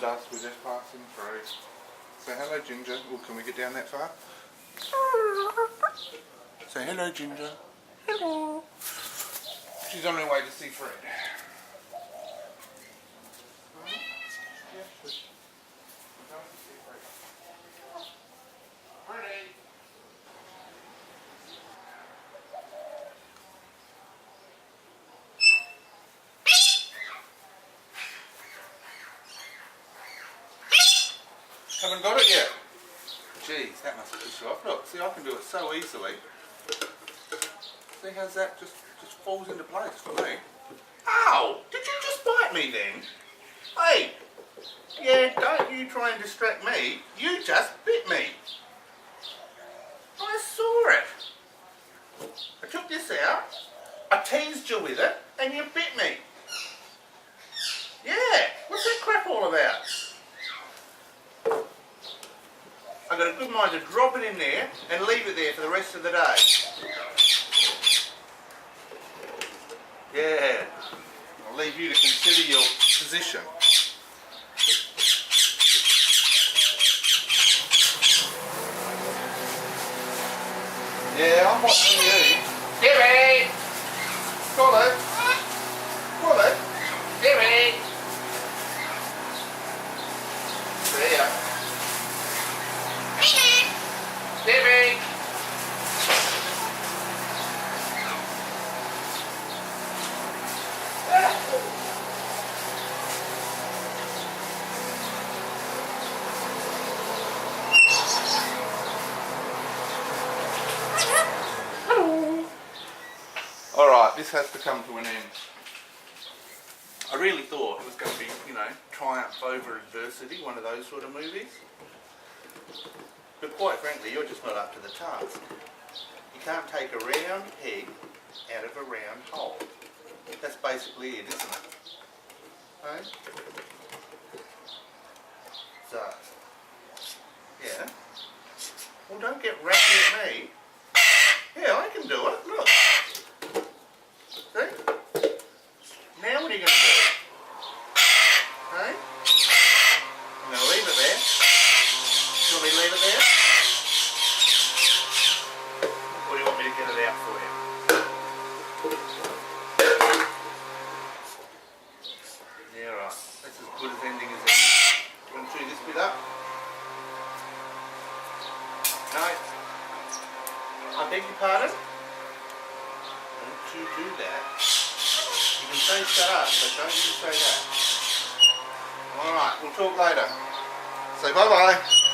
dust, we're just passing through. Say hello, Ginger. Oh, can we get down that far? Say hello, Ginger. Hello. She's on her way to see Fred. Haven't got it yet. Jeez, that must piss you off. Look, see, I can do it so easily. See how's that just falls into place for me. Ow! Did you just bite me then? Hey! Yeah, don't you try and distract me. You just bit me. I saw it. I took this out, I teased you with it, and you bit me. Yeah, what's that crap all about? I've got a good mind to drop it in there and leave it there for the rest of the day. Yeah, I'll leave you to consider your position. Yeah, I'm watching you. Jimmy! Got it. Got it. Jimmy! See ya. Jimmy! Alright, this has to come to an end. I really thought it was going to be, triumph over adversity, one of those sort of movies. But quite frankly, you're just not up to the task. You can't take a round peg out of a round hole. That's basically it, isn't it? Hey? So, yeah. Well, don't get ratty at me. Yeah, I can do it. Look. See? Now what are you going to do? Hey? I'm going to leave it there. You want me to leave it there? Or do you want me to get it out for you? Yeah, right. That's as good as ending as ending. You want to chew this bit up? No. I beg your pardon? Don't you do that. You can say shut up, but don't you say that. Alright, we'll talk later. Say bye-bye.